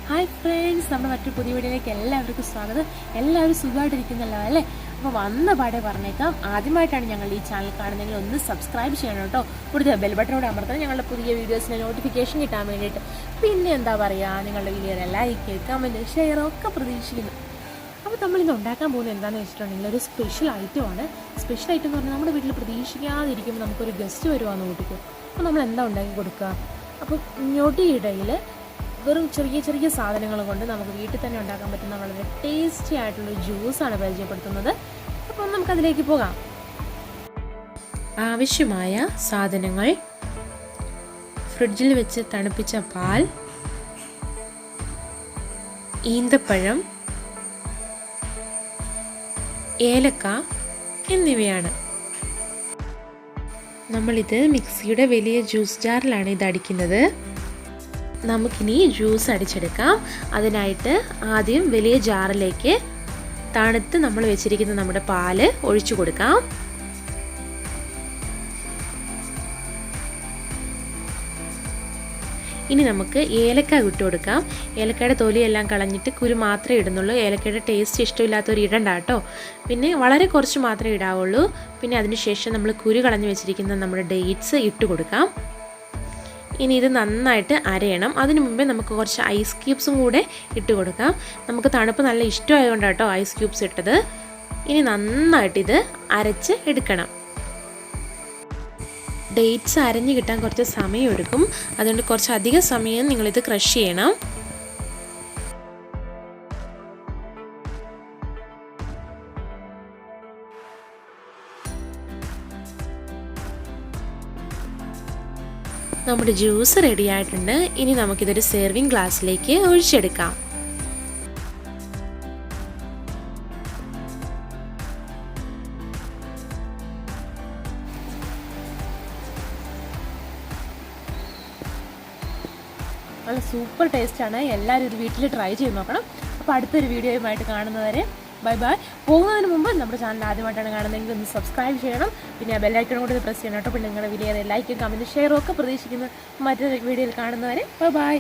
Hi friends, നമ്മുടെ മറ്റൊരു പുതിയ വീഡിയോയിലേക്ക് എല്ലാവർക്കും സ്വാഗതം. എല്ലാവരും സുഖമായിട്ടിരിക്കുന്നല്ലോ അല്ലേ? അപ്പോൾ വന്ന പാടെ പറഞ്ഞേക്കാം, ആദ്യമായിട്ടാണ് ഞങ്ങൾ ഈ ചാനൽ കാണുന്നതെങ്കിൽ ഒന്ന് സബ്സ്ക്രൈബ് ചെയ്യണം കേട്ടോ. കൂടുതൽ ബെൽ ബട്ടനോട് അമർത്താൻ ഞങ്ങളുടെ പുതിയ വീഡിയോസിൻ്റെ നോട്ടിഫിക്കേഷൻ കിട്ടാൻ വേണ്ടിയിട്ട്. പിന്നെ എന്താ പറയുക, നിങ്ങളുടെ വീഡിയോയുടെ ലൈക്ക്, കമൻറ്റ്, ഷെയർ ഒക്കെ പ്രതീക്ഷിക്കുന്നു. അപ്പോൾ നമ്മളിന്ന് ഉണ്ടാക്കാൻ പോകുന്നത് എന്താണെന്ന് വെച്ചിട്ടുണ്ടെങ്കിൽ ഒരു സ്പെഷ്യൽ ഐറ്റമാണ്. സ്പെഷ്യൽ ഐറ്റം എന്ന് പറഞ്ഞാൽ നമ്മുടെ വീട്ടിൽ പ്രതീക്ഷിക്കാതിരിക്കുമ്പോൾ നമുക്കൊരു ഗസ്റ്റ് വരുവാന്ന് കൂട്ടിക്കും. അപ്പോൾ നമ്മൾ എന്താ ഉണ്ടാക്കി കൊടുക്കുക? അപ്പോൾ ഞൊടിയിടയിൽ വെറും ചെറിയ ചെറിയ സാധനങ്ങൾ കൊണ്ട് നമുക്ക് വീട്ടിൽ തന്നെ ഉണ്ടാക്കാൻ പറ്റുന്ന വളരെ ടേസ്റ്റി ആയിട്ടുള്ള ജ്യൂസാണ് പരിചയപ്പെടുത്തുന്നത്. അപ്പം നമുക്കതിലേക്ക് പോകാം. ആവശ്യമായ സാധനങ്ങൾ: ഫ്രിഡ്ജിൽ വെച്ച് തണുപ്പിച്ച പാൽ, ഈന്തപ്പഴം, ഏലക്ക എന്നിവയാണ്. നമ്മളിത് മിക്സിയുടെ വലിയ ജ്യൂസ് ജാറിലാണ് ഇത് അടിക്കുന്നത്. നമുക്കിനി ജ്യൂസ് അടിച്ചെടുക്കാം. അതിനായിട്ട് ആദ്യം വലിയ ജാറിലേക്ക് തണുത്ത് നമ്മൾ വെച്ചിരിക്കുന്ന നമ്മുടെ പാല് ഒഴിച്ചു കൊടുക്കാം. ഇനി നമുക്ക് ഏലക്ക ഇട്ട് കൊടുക്കാം. ഏലക്കയുടെ തൊലിയെല്ലാം കളഞ്ഞിട്ട് കുരു മാത്രമേ ഇടുന്നുള്ളൂ. ഏലക്കയുടെ ടേസ്റ്റ് ഇഷ്ടമില്ലാത്തവർ ഇടണ്ട കേട്ടോ. പിന്നെ വളരെ കുറച്ച് മാത്രമേ ഇടാവുള്ളൂ. പിന്നെ അതിനുശേഷം നമ്മൾ കുരു കളഞ്ഞ് വെച്ചിരിക്കുന്ന നമ്മുടെ ഡേറ്റ്സ് ഇട്ട് കൊടുക്കാം. ഇനി ഇത് നന്നായിട്ട് അരയണം. അതിനു മുമ്പേ നമുക്ക് കുറച്ച് ഐസ് ക്യൂബ്സും കൂടെ ഇട്ട് കൊടുക്കാം. നമുക്ക് തണുപ്പ് നല്ല ഇഷ്ടമായതുകൊണ്ടാണ് കേട്ടോ ഐസ് ക്യൂബ്സ് ഇട്ടത്. ഇനി നന്നായിട്ട് ഇത് അരച്ച് എടുക്കണം. ഡേറ്റ്സ് അരഞ്ഞ് കിട്ടാൻ കുറച്ച് സമയം എടുക്കും. അതുകൊണ്ട് കുറച്ചധികം സമയം നിങ്ങളിത് ക്രഷ് ചെയ്യണം. നമ്മുടെ ജ്യൂസ് റെഡി ആയിട്ടുണ്ട്. ഇനി നമുക്കിതൊരു സെർവിങ് ഗ്ലാസ്സിലേക്ക് ഒഴിച്ചെടുക്കാം. നല്ല സൂപ്പർ ടേസ്റ്റാണ്. എല്ലാവരും ഇത് വീട്ടിൽ ട്രൈ ചെയ്ത് നോക്കണം. അപ്പോൾ അടുത്തൊരു വീഡിയോയുമായിട്ട് കാണുന്നവരെ ബൈ ബൈ. പോകുന്നതിന് മുമ്പ് നമ്മുടെ ചാനൽ ആദ്യമായിട്ടാണ് കാണുന്നതെങ്കിൽ ഒന്ന് സബ്സ്ക്രൈബ് ചെയ്യണം. പിന്നെ ആ ബെല്ലൈക്കൺ കൂടി പ്രസ് ചെയ്യണം കേട്ടോ. പിന്നെ നിങ്ങളുടെ വീഡിയോ ലൈക്കും കമൻറ്റും ഷെയറും ഒക്കെ പ്രതീക്ഷിക്കുന്നു. മറ്റൊരു വീഡിയോയിൽ കാണുന്നവരെ ബൈ ബൈ.